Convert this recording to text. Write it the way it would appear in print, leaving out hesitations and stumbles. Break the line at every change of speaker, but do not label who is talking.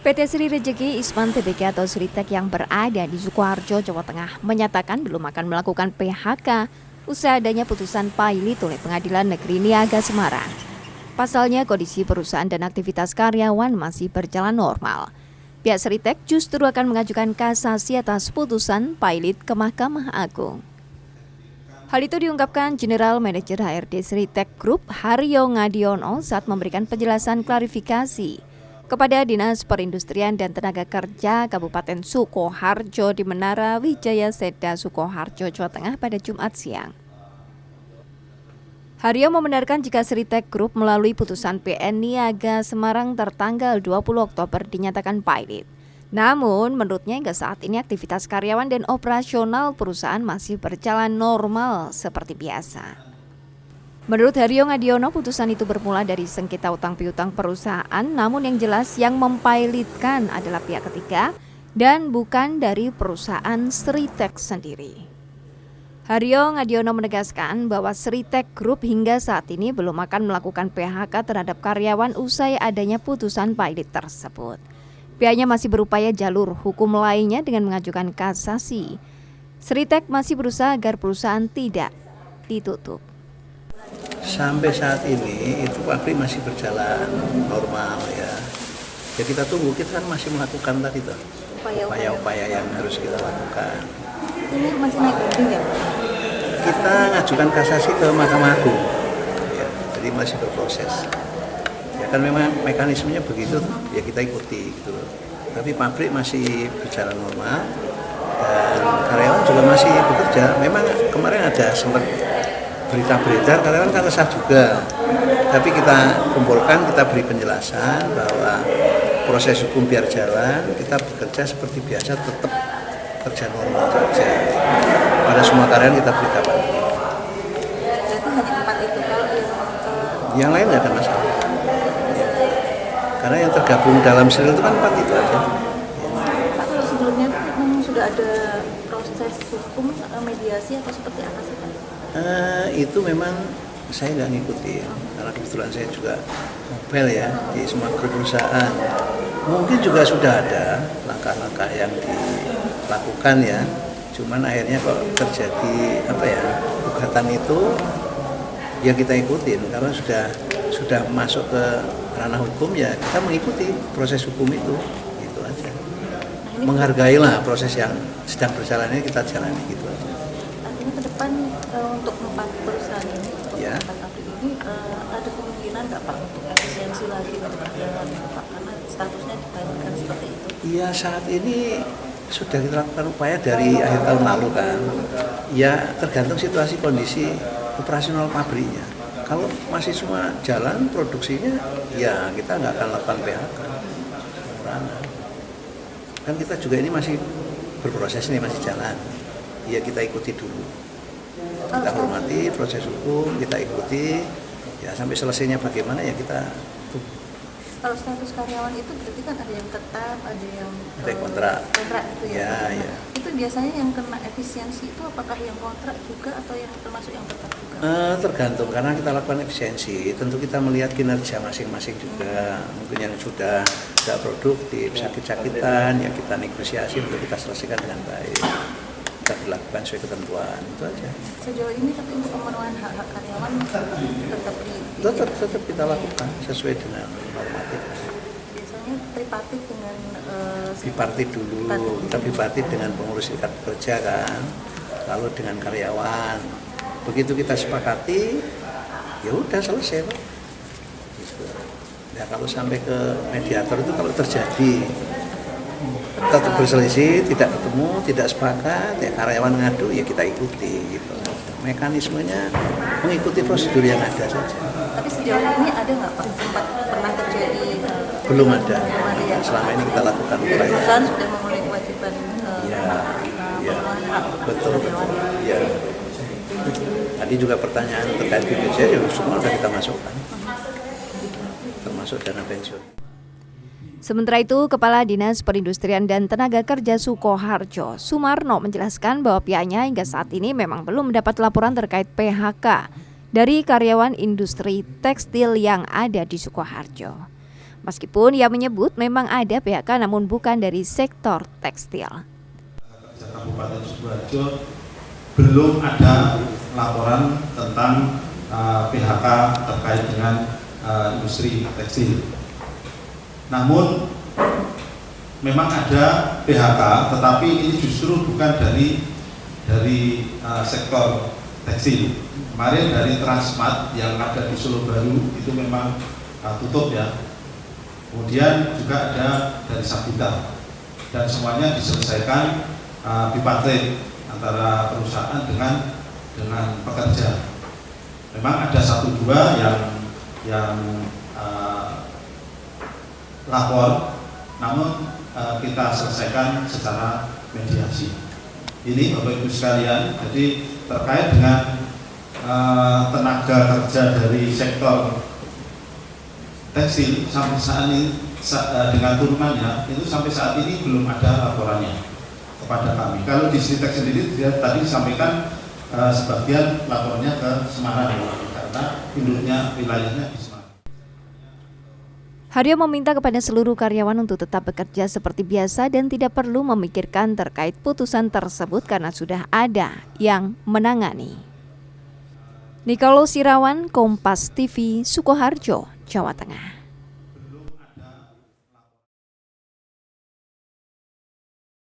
PT Sri Rejeki Isman Tbk atau Sritek yang berada di Sukoharjo, Jawa Tengah menyatakan belum akan melakukan PHK usai adanya putusan pailit oleh Pengadilan Negeri Niaga Semarang. Pasalnya kondisi perusahaan dan aktivitas karyawan masih berjalan normal. Pihak Sritek justru akan mengajukan kasasi atas putusan pailit ke Mahkamah Agung. Hal itu diungkapkan General Manager HRD Sritek Group Haryo Ngadiono saat memberikan penjelasan klarifikasi kepada Dinas Perindustrian dan Tenaga Kerja Kabupaten Sukoharjo di Menara Wijaya Seda, Sukoharjo, Jawa Tengah pada Jumat siang. Haryo membenarkan jika Sritek Group melalui putusan PN Niaga Semarang tertanggal 20 Oktober dinyatakan pailit. Namun, menurutnya hingga saat ini aktivitas karyawan dan operasional perusahaan masih berjalan normal seperti biasa. Menurut Haryo Ngadiono, putusan itu bermula dari sengketa utang piutang perusahaan, namun yang jelas yang mempailitkan adalah pihak ketiga dan bukan dari perusahaan Sritek sendiri. Haryo Ngadiono menegaskan bahwa Sritek Group hingga saat ini belum akan melakukan PHK terhadap karyawan usai adanya putusan pailit tersebut. Pihaknya masih berupaya jalur hukum lainnya dengan mengajukan kasasi. Sritek masih berusaha agar perusahaan tidak ditutup.
Sampai saat ini itu pabrik masih berjalan normal ya. Ya kita tunggu, kita kan masih melakukan tadi tuh upaya-upaya yang harus kita lakukan.
Ini masih naik banding ya?
Kita ngajukan kasasi ke Mahkamah Agung. Ya, jadi masih berproses. Ya kan memang mekanismenya begitu, ya kita ikuti gitu loh. Tapi pabrik masih berjalan normal dan karyawan juga masih bekerja. Memang kemarin ada sempat berita beredar karyawan kan resah juga. Tapi kita kumpulkan, kita beri penjelasan bahwa proses hukum biar jalan, kita bekerja seperti biasa, tetap kerja normal saja. Pada semua karyawan kita beritakan.
Berarti hanya 4 itu kalau
yang lain nggak ada masalah. Ya. Karena yang tergabung dalam serial itu kan 4 itu aja.
Pak, kalau sebelumnya memang sudah ada proses hukum mediasi atau seperti apa sih Pak?
Itu memang saya nggak ngikutin karena kebetulan saya juga mobile ya di semua grup perusahaan. Mungkin juga sudah ada langkah-langkah yang dilakukan ya, cuman akhirnya kok terjadi gugatan itu ya kita ikutin karena sudah masuk ke ranah hukum ya kita mengikuti proses hukum itu gitu aja. Menghargailah proses yang sedang berjalan ini kita jalani gitu aja.
Artinya ke depan untuk 4 perusahaan ini, untuk
Ya.
4 pabrik ini ada kemungkinan nggak Pak untuk efisiensi lagi untuk karyawan Pak, karena statusnya dibalikkan seperti itu?
Iya, saat ini sudah kita lakukan upaya dari akhir tahun lalu kan. Ya tergantung situasi kondisi operasional pabriknya. Kalau masih semua jalan produksinya, ya kita nggak akan lakukan PHK. Kan kita juga ini masih berproses nih, masih jalan. Ya kita ikuti dulu. Kita hormati proses hukum, kita ikuti. Ya sampai selesainya bagaimana ya kita tunggu.
Kalau status karyawan itu berarti kan ada yang tetap, ada yang
Ada kontrak
itu ya.
ya.
Itu biasanya yang kena efisiensi itu apakah yang kontrak juga atau yang termasuk yang tetap juga?
Tergantung karena kita lakukan efisiensi. Tentu kita melihat kinerja masing-masing juga. Mungkin yang sudah tidak produktif, sakit-sakitan, ya kita negosiasi untuk kita selesaikan dengan baik. Kita dilakukan sesuai ketentuan itu aja.
Sejauh ini tapi untuk pemenuhan hak-hak karyawan tetap
Tetap kita lakukan sesuai dengan normatif.
biasanya tripartit dengan
Bipartit dulu, kita bipartit dengan pengurus serikat pekerja kan, lalu dengan karyawan. Begitu kita sepakati, ya udah selesai Pak. Gitu. Ya kalau sampai ke mediator itu kalau terjadi tetap berselisih, tidak ketemu, tidak sepakat, ya karyawan ngadu, ya kita ikuti gitu. Mekanismenya mengikuti prosedur yang ada saja.
tapi sejauh ini ada nggak Pak sempat pernah terjadi
Belum ada.
ya?
Selama ini kita lakukan
Jadi
upaya.
perusahaan sudah memenuhi kewajiban
Ya, ya,
pemenuhan hak
betul.
karyawan.
Ya. Tadi juga pertanyaan terkait BPJS ya semua sudah kita masukkan, termasuk dana pensiun.
Sementara itu, Kepala Dinas Perindustrian dan Tenaga Kerja Sukoharjo, Sumarno, menjelaskan bahwa pihaknya hingga saat ini memang belum mendapat laporan terkait PHK dari karyawan industri tekstil yang ada di Sukoharjo. Meskipun ia menyebut memang ada PHK namun bukan dari sektor tekstil.
Kabupaten Sidoarjo belum ada laporan tentang PHK terkait dengan industri tekstil. Namun memang ada PHK, tetapi ini justru bukan dari sektor tekstil. Kemarin dari Transmart yang ada di Solo Baru itu memang tutup ya. Kemudian juga ada dari Sabita, dan semuanya diselesaikan bipartit antara perusahaan dengan pekerja. Memang ada 1-2 yang lapor, namun kita selesaikan secara mediasi. Ini Bapak Ibu sekalian, jadi terkait dengan tenaga kerja dari sektor tekstil sampai saat ini dengan turunannya itu sampai saat ini belum ada laporannya kepada kami. Kalau di Sritek sendiri tadi disampaikan sebagian lapornya ke Semarang karena induknya wilayahnya di Semarang.
Haryo meminta kepada seluruh karyawan untuk tetap bekerja seperti biasa dan tidak perlu memikirkan terkait putusan tersebut karena sudah ada yang menangani. Nikolaus Irawan, Kompas TV, Sukoharjo, Jawa Tengah.